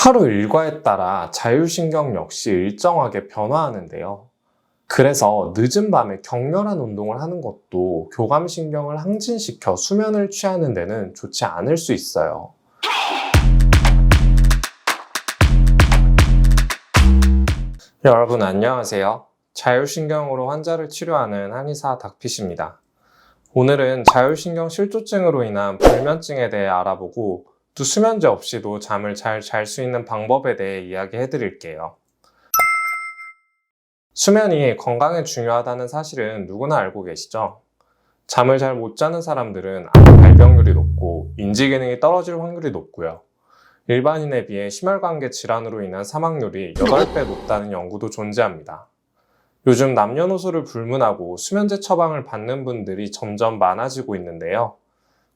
하루 일과에 따라 자율신경 역시 일정하게 변화하는데요. 그래서 늦은 밤에 격렬한 운동을 하는 것도 교감신경을 항진시켜 수면을 취하는 데는 좋지 않을 수 있어요. 여러분 안녕하세요. 자율신경으로 환자를 치료하는 한의사 닥핏입니다. 오늘은 자율신경 실조증으로 인한 불면증에 대해 알아보고 또 수면제 없이도 잠을 잘 잘 수 있는 방법에 대해 이야기해 드릴게요. 수면이 건강에 중요하다는 사실은 누구나 알고 계시죠? 잠을 잘 못 자는 사람들은 암 발병률이 높고 인지 기능이 떨어질 확률이 높고요. 일반인에 비해 심혈관계 질환으로 인한 사망률이 8배 높다는 연구도 존재합니다. 요즘 남녀노소를 불문하고 수면제 처방을 받는 분들이 점점 많아지고 있는데요.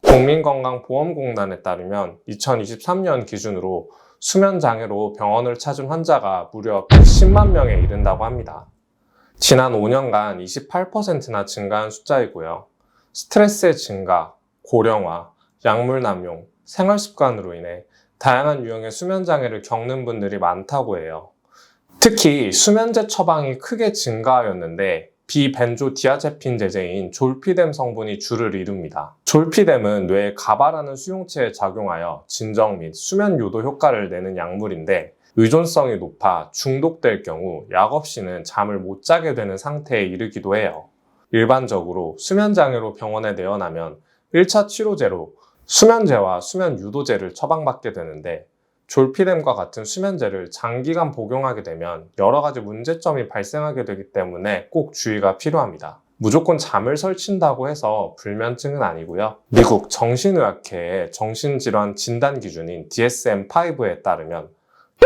국민건강보험공단에 따르면 2023년 기준으로 수면장애로 병원을 찾은 환자가 무려 110만 명에 이른다고 합니다. 지난 5년간 28%나 증가한 숫자이고요. 스트레스의 증가, 고령화, 약물 남용, 생활습관으로 인해 다양한 유형의 수면장애를 겪는 분들이 많다고 해요. 특히 수면제 처방이 크게 증가하였는데 비벤조디아제핀 제제인 졸피뎀 성분이 주를 이룹니다. 졸피뎀은 뇌에 가바라는 수용체에 작용하여 진정 및 수면 유도 효과를 내는 약물인데 의존성이 높아 중독될 경우 약 없이는 잠을 못 자게 되는 상태에 이르기도 해요. 일반적으로 수면장애로 병원에 내원하면 1차 치료제로 수면제와 수면 유도제를 처방받게 되는데 졸피뎀과 같은 수면제를 장기간 복용하게 되면 여러 가지 문제점이 발생하게 되기 때문에 꼭 주의가 필요합니다. 무조건 잠을 설친다고 해서 불면증은 아니고요. 미국 정신의학회의 정신질환 진단 기준인 DSM-5에 따르면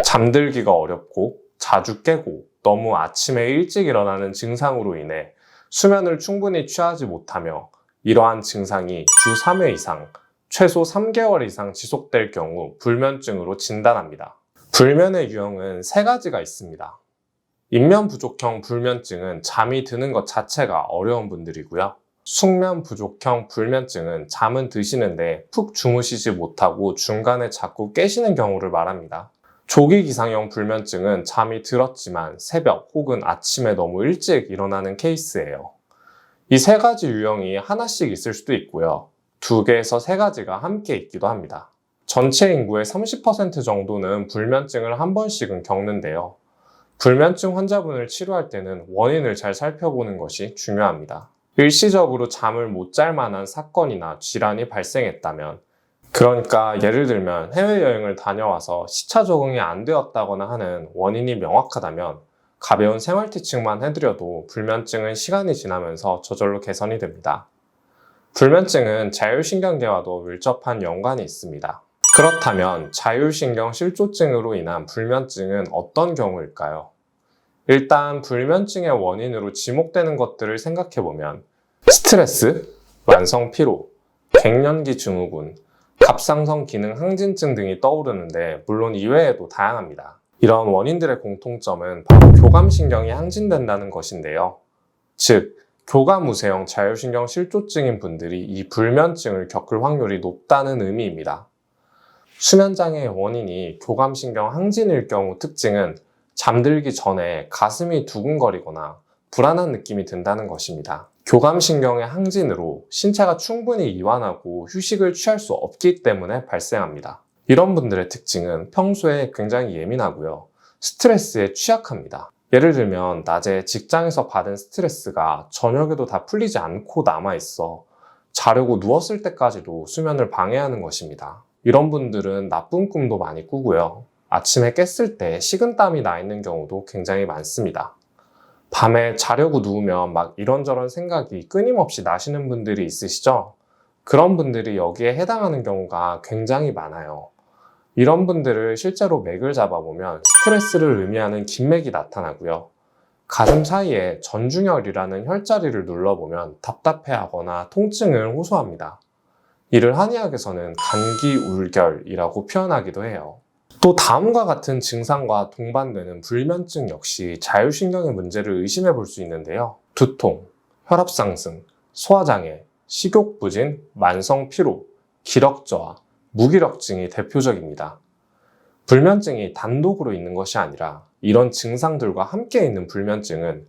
잠들기가 어렵고 자주 깨고 너무 아침에 일찍 일어나는 증상으로 인해 수면을 충분히 취하지 못하며 이러한 증상이 주 3회 이상 최소 3개월 이상 지속될 경우 불면증으로 진단합니다. 불면의 유형은 3가지가 있습니다. 입면 부족형 불면증은 잠이 드는 것 자체가 어려운 분들이고요. 숙면 부족형 불면증은 잠은 드시는데 푹 주무시지 못하고 중간에 자꾸 깨시는 경우를 말합니다. 조기 기상형 불면증은 잠이 들었지만 새벽 혹은 아침에 너무 일찍 일어나는 케이스예요. 이 3가지 유형이 하나씩 있을 수도 있고요. 2개에서 3가지가 함께 있기도 합니다. 전체 인구의 30% 정도는 불면증을 한 번씩은 겪는데요. 불면증 환자분을 치료할 때는 원인을 잘 살펴보는 것이 중요합니다. 일시적으로 잠을 못 잘 만한 사건이나 질환이 발생했다면, 그러니까 예를 들면 해외여행을 다녀와서 시차 적응이 안 되었다거나 하는 원인이 명확하다면 가벼운 생활티칭만 해드려도 불면증은 시간이 지나면서 저절로 개선이 됩니다. 불면증은 자율신경계와도 밀접한 연관이 있습니다. 그렇다면 자율신경 실조증으로 인한 불면증은 어떤 경우일까요? 일단 불면증의 원인으로 지목되는 것들을 생각해보면 스트레스, 만성 피로, 갱년기 증후군, 갑상선 기능 항진증 등이 떠오르는데 물론 이외에도 다양합니다. 이런 원인들의 공통점은 바로 교감신경이 항진된다는 것인데요. 즉, 교감우세형 자율신경 실조증인 분들이 이 불면증을 겪을 확률이 높다는 의미입니다. 수면장애의 원인이 교감신경 항진일 경우 특징은 잠들기 전에 가슴이 두근거리거나 불안한 느낌이 든다는 것입니다. 교감신경의 항진으로 신체가 충분히 이완하고 휴식을 취할 수 없기 때문에 발생합니다. 이런 분들의 특징은 평소에 굉장히 예민하고요. 스트레스에 취약합니다. 예를 들면 낮에 직장에서 받은 스트레스가 저녁에도 다 풀리지 않고 남아있어 자려고 누웠을 때까지도 수면을 방해하는 것입니다. 이런 분들은 나쁜 꿈도 많이 꾸고요. 아침에 깼을 때 식은땀이 나 있는 경우도 굉장히 많습니다. 밤에 자려고 누우면 막 이런저런 생각이 끊임없이 나시는 분들이 있으시죠? 그런 분들이 여기에 해당하는 경우가 굉장히 많아요. 이런 분들을 실제로 맥을 잡아보면 스트레스를 의미하는 긴맥이 나타나고요. 가슴 사이에 전중혈이라는 혈자리를 눌러보면 답답해하거나 통증을 호소합니다. 이를 한의학에서는 감기울결이라고 표현하기도 해요. 또 다음과 같은 증상과 동반되는 불면증 역시 자율신경의 문제를 의심해 볼 수 있는데요. 두통, 혈압 상승, 소화장애, 식욕부진, 만성 피로, 기력저하, 무기력증이 대표적입니다. 불면증이 단독으로 있는 것이 아니라 이런 증상들과 함께 있는 불면증은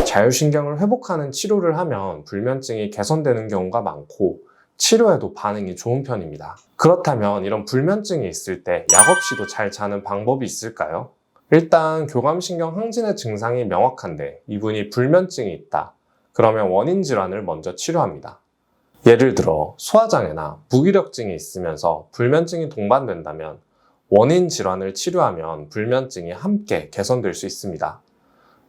자율신경을 회복하는 치료를 하면 불면증이 개선되는 경우가 많고 치료에도 반응이 좋은 편입니다. 그렇다면 이런 불면증이 있을 때 약 없이도 잘 자는 방법이 있을까요? 일단 교감신경 항진의 증상이 명확한데 이분이 불면증이 있다. 그러면 원인 질환을 먼저 치료합니다. 예를 들어 소화장애나 무기력증이 있으면서 불면증이 동반된다면 원인 질환을 치료하면 불면증이 함께 개선될 수 있습니다.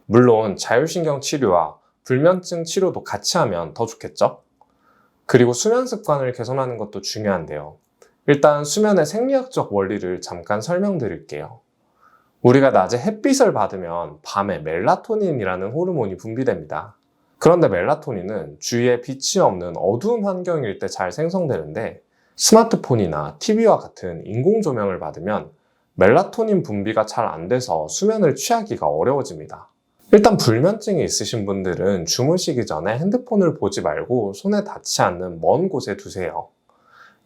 물론 자율신경 치료와 불면증 치료도 같이 하면 더 좋겠죠? 그리고 수면 습관을 개선하는 것도 중요한데요. 일단 수면의 생리학적 원리를 잠깐 설명드릴게요. 우리가 낮에 햇빛을 받으면 밤에 멜라토닌이라는 호르몬이 분비됩니다. 그런데 멜라토닌은 주위에 빛이 없는 어두운 환경일 때 잘 생성되는데 스마트폰이나 TV와 같은 인공조명을 받으면 멜라토닌 분비가 잘 안 돼서 수면을 취하기가 어려워집니다. 일단 불면증이 있으신 분들은 주무시기 전에 핸드폰을 보지 말고 손에 닿지 않는 먼 곳에 두세요.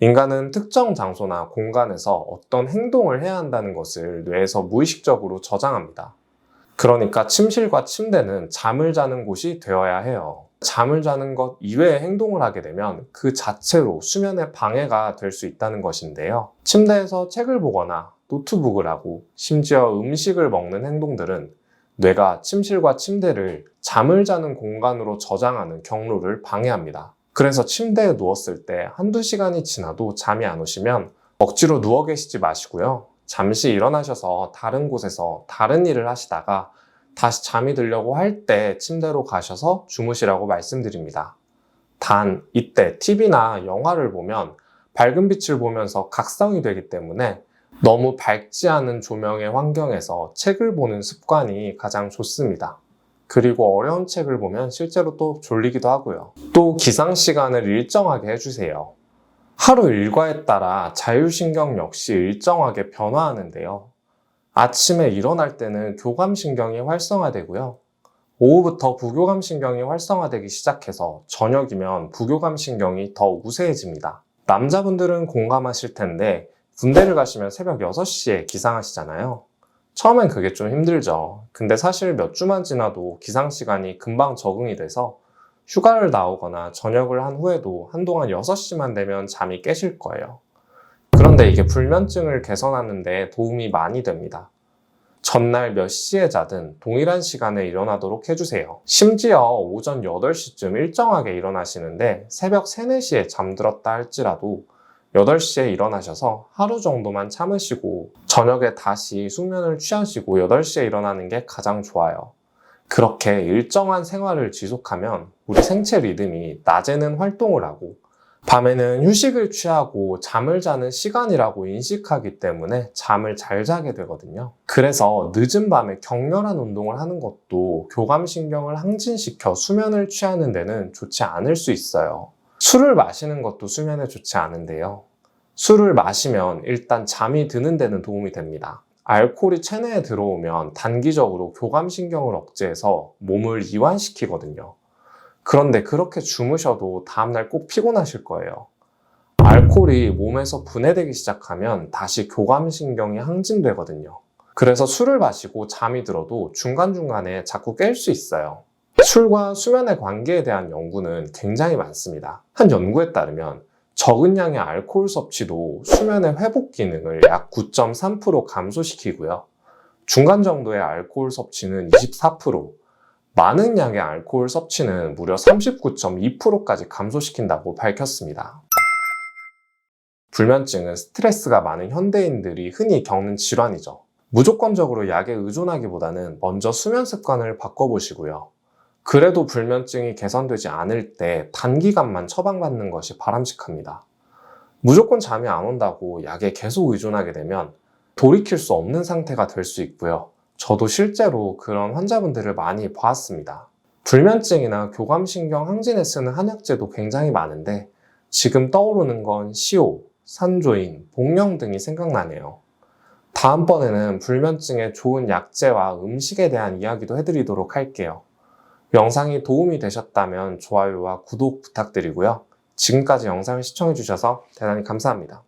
인간은 특정 장소나 공간에서 어떤 행동을 해야 한다는 것을 뇌에서 무의식적으로 저장합니다. 그러니까 침실과 침대는 잠을 자는 곳이 되어야 해요. 잠을 자는 것 이외의 행동을 하게 되면 그 자체로 수면에 방해가 될 수 있다는 것인데요. 침대에서 책을 보거나 노트북을 하고 심지어 음식을 먹는 행동들은 뇌가 침실과 침대를 잠을 자는 공간으로 저장하는 경로를 방해합니다. 그래서 침대에 누웠을 때 한두 시간이 지나도 잠이 안 오시면 억지로 누워 계시지 마시고요. 잠시 일어나셔서 다른 곳에서 다른 일을 하시다가 다시 잠이 들려고 할 때 침대로 가셔서 주무시라고 말씀드립니다. 단 이때 TV나 영화를 보면 밝은 빛을 보면서 각성이 되기 때문에 너무 밝지 않은 조명의 환경에서 책을 보는 습관이 가장 좋습니다. 그리고 어려운 책을 보면 실제로 또 졸리기도 하고요. 또 기상 시간을 일정하게 해주세요. 하루 일과에 따라 자율신경 역시 일정하게 변화하는데요. 아침에 일어날 때는 교감신경이 활성화되고요. 오후부터 부교감신경이 활성화되기 시작해서 저녁이면 부교감신경이 더 우세해집니다. 남자분들은 공감하실 텐데 군대를 가시면 새벽 6시에 기상하시잖아요. 처음엔 그게 좀 힘들죠. 근데 사실 몇 주만 지나도 기상 시간이 금방 적응이 돼서 휴가를 나오거나 저녁을 한 후에도 한동안 6시만 되면 잠이 깨실 거예요. 그런데 이게 불면증을 개선하는 데 도움이 많이 됩니다. 전날 몇 시에 자든 동일한 시간에 일어나도록 해주세요. 심지어 오전 8시쯤 일정하게 일어나시는데 새벽 3, 4시에 잠들었다 할지라도 8시에 일어나셔서 하루 정도만 참으시고 저녁에 다시 숙면을 취하시고 8시에 일어나는 게 가장 좋아요. 그렇게 일정한 생활을 지속하면 우리 생체 리듬이 낮에는 활동을 하고 밤에는 휴식을 취하고 잠을 자는 시간이라고 인식하기 때문에 잠을 잘 자게 되거든요. 그래서 늦은 밤에 격렬한 운동을 하는 것도 교감신경을 항진시켜 수면을 취하는 데는 좋지 않을 수 있어요. 술을 마시는 것도 수면에 좋지 않은데요. 술을 마시면 일단 잠이 드는 데는 도움이 됩니다. 알코올이 체내에 들어오면 단기적으로 교감신경을 억제해서 몸을 이완시키거든요. 그런데 그렇게 주무셔도 다음날 꼭 피곤하실 거예요. 알코올이 몸에서 분해되기 시작하면 다시 교감신경이 항진되거든요. 그래서 술을 마시고 잠이 들어도 중간중간에 자꾸 깰 수 있어요. 술과 수면의 관계에 대한 연구는 굉장히 많습니다. 한 연구에 따르면 적은 양의 알코올 섭취도 수면의 회복 기능을 약 9.3% 감소시키고요. 중간 정도의 알코올 섭취는 24%, 많은 양의 알코올 섭취는 무려 39.2%까지 감소시킨다고 밝혔습니다. 불면증은 스트레스가 많은 현대인들이 흔히 겪는 질환이죠. 무조건적으로 약에 의존하기보다는 먼저 수면 습관을 바꿔보시고요. 그래도 불면증이 개선되지 않을 때 단기간만 처방받는 것이 바람직합니다. 무조건 잠이 안 온다고 약에 계속 의존하게 되면 돌이킬 수 없는 상태가 될 수 있고요. 저도 실제로 그런 환자분들을 많이 보았습니다. 불면증이나 교감신경 항진에 쓰는 한약재도 굉장히 많은데 지금 떠오르는 건 시오, 산조인, 복령 등이 생각나네요. 다음번에는 불면증에 좋은 약재와 음식에 대한 이야기도 해드리도록 할게요. 영상이 도움이 되셨다면 좋아요와 구독 부탁드리고요. 지금까지 영상을 시청해주셔서 대단히 감사합니다.